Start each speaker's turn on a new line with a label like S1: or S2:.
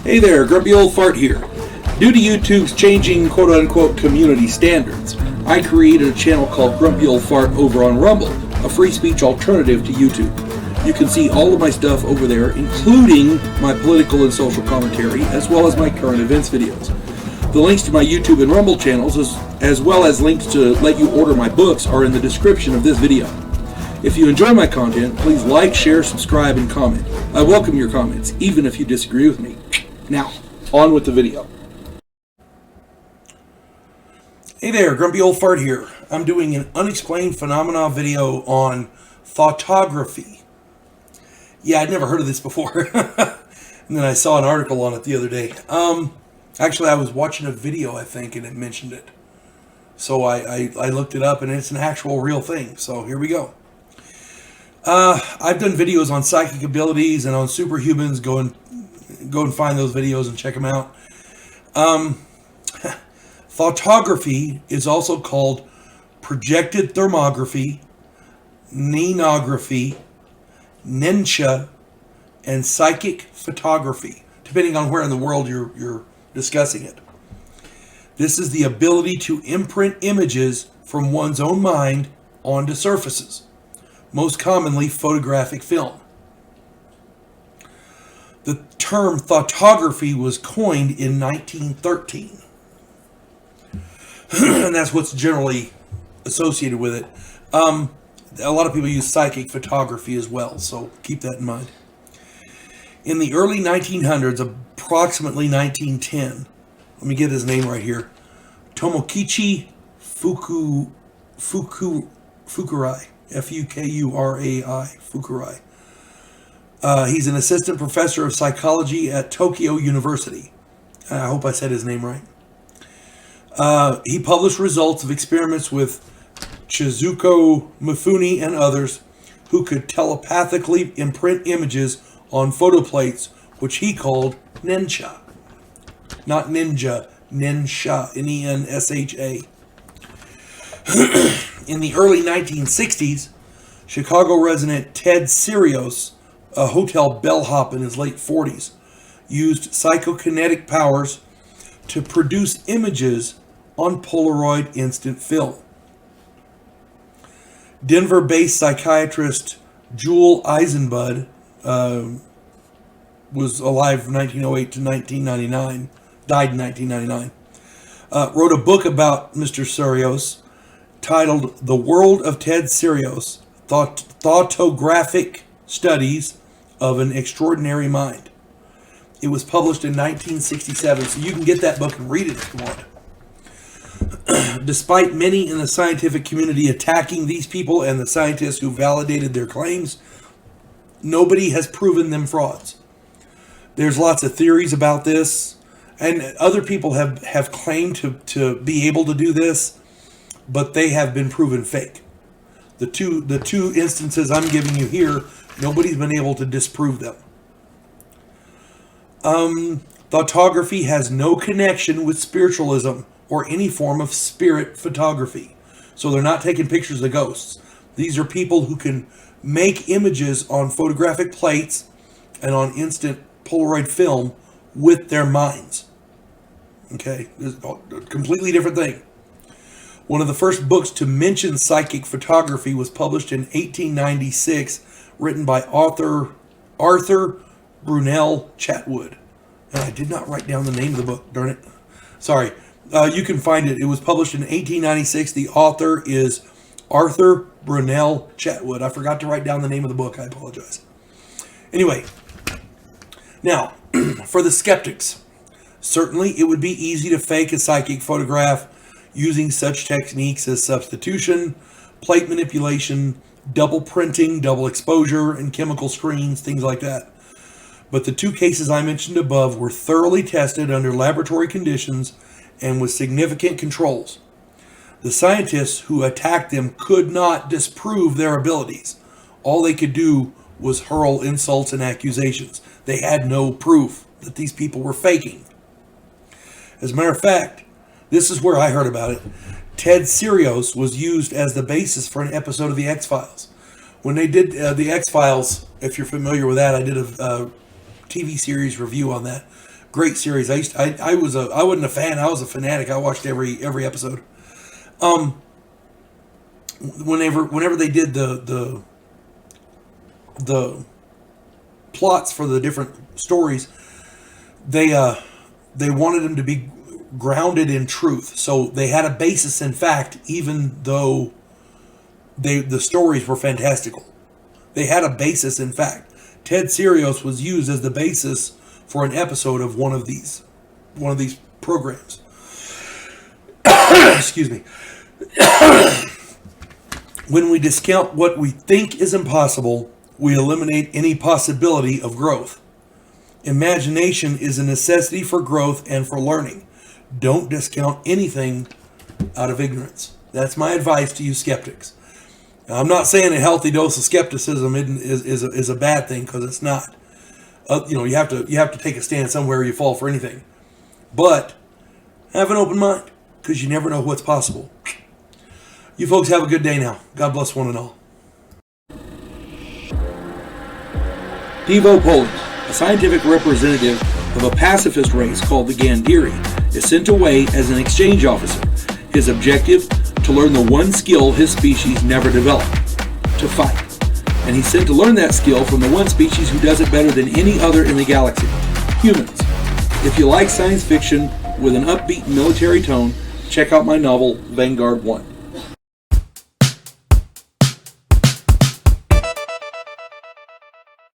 S1: Hey there, Grumpy Old Fart here. Due to YouTube's changing quote-unquote community standards, I created a channel called Grumpy Old Fart over on Rumble, a free speech alternative to YouTube. You can see all of my stuff over there, including my political and social commentary, as well as my current events videos. The links to my YouTube and Rumble channels, as well as links to let you order my books, are in the description of this video. If you enjoy my content, please like, share, subscribe, and comment. I welcome your comments, even if you disagree with me. Now, on with the video. Hey there, Grumpy Old Fart here. I'm doing an unexplained phenomena video on thoughtography. Yeah, I'd never heard of this before. And then I saw an article on it the other day. Actually, I was watching a video, I think, and it mentioned it. So I looked it up, and it's an actual real thing. So here we go. I've done videos on psychic abilities and on superhumans. Go and find those videos and check them out. Thoughtography is also called projected thermography, nenography, nensha, and psychic photography, depending on where in the world you're discussing it. This is the ability to imprint images from one's own mind onto surfaces, most commonly photographic film. The term thoughtography was coined in 1913. And that's what's generally associated with it. A lot of people use psychic photography as well, so keep that in mind. In the early 1900s, approximately 1910, let me get his name right here, Tomokichi Fukurai, F-U-K-U-R-A-I, Fukurai. He's an assistant professor of psychology at Tokyo University. I hope I said his name right. He published results of experiments with Chizuko Mifune and others who could telepathically imprint images on photoplates, which he called nensha. Not ninja, nensha, N-E-N-S-H-A. In the early 1960s, Chicago resident Ted Sirios, a hotel bellhop in his late 40s, used psychokinetic powers to produce images on Polaroid instant film. Denver-based psychiatrist Jewel Eisenbud was alive from 1908 to 1999, died in 1999, wrote a book about Mr. Sirios titled The World of Ted Sirios, Thoughtographic Studies of an Extraordinary Mind. It was published in 1967, so you can get that book and read it if you want. Despite many in the scientific community attacking these people and the scientists who validated their claims, nobody has proven them frauds. There's lots of theories about this, and other people have claimed to be able to do this, but they have been proven fake. The two instances I'm giving you here, nobody's been able to disprove them. Thoughtography has no connection with spiritualism or any form of spirit photography. So they're not taking pictures of ghosts. These are people who can make images on photographic plates and on instant Polaroid film with their minds. Okay, it's a completely different thing. One of the first books to mention psychic photography was published in 1896, written by Arthur Brunel Chatwood. And I did not write down the name of the book, darn it. Sorry. You can find it. It was published in 1896. The author is Arthur Brunel Chatwood. I forgot to write down the name of the book. I apologize. Anyway, now, for the skeptics, certainly it would be easy to fake a psychic photograph using such techniques as substitution, plate manipulation, double printing, double exposure, and chemical screens, things like that. But the two cases I mentioned above were thoroughly tested under laboratory conditions and with significant controls. The scientists who attacked them could not disprove their abilities. All they could do was hurl insults and accusations. They had no proof that these people were faking. As a matter of fact, this is where I heard about it. Ted Sirios was used as the basis for an episode of The X-Files. When they did The X-Files, if you're familiar with that, I did a TV series review on that. Great series. I wasn't a fan. I was a fanatic. I watched every episode. Whenever they did the plots for the different stories, they wanted them to be grounded in truth. So they had a basis in fact, even though the stories were fantastical. They had a basis in fact. Ted Serios was used as the basis for an episode of one of these programs. Excuse me. When we discount what we think is impossible, we eliminate any possibility of growth. Imagination is a necessity for growth and for learning. Don't discount anything out of ignorance. That's my advice to you skeptics. Now, I'm not saying a healthy dose of skepticism is a bad thing, because it's not. You have to take a stand somewhere, or you fall for anything. But have an open mind, because you never know what's possible. You folks have a good day now. God bless one and all. Devo Poland, a scientific representative of a pacifist race called the Gandhiri, is sent away as an exchange officer. His objective? To learn the one skill his species never developed: to fight. And he's sent to learn that skill from the one species who does it better than any other in the galaxy: humans. If you like science fiction with an upbeat military tone, check out my novel, Vanguard 1.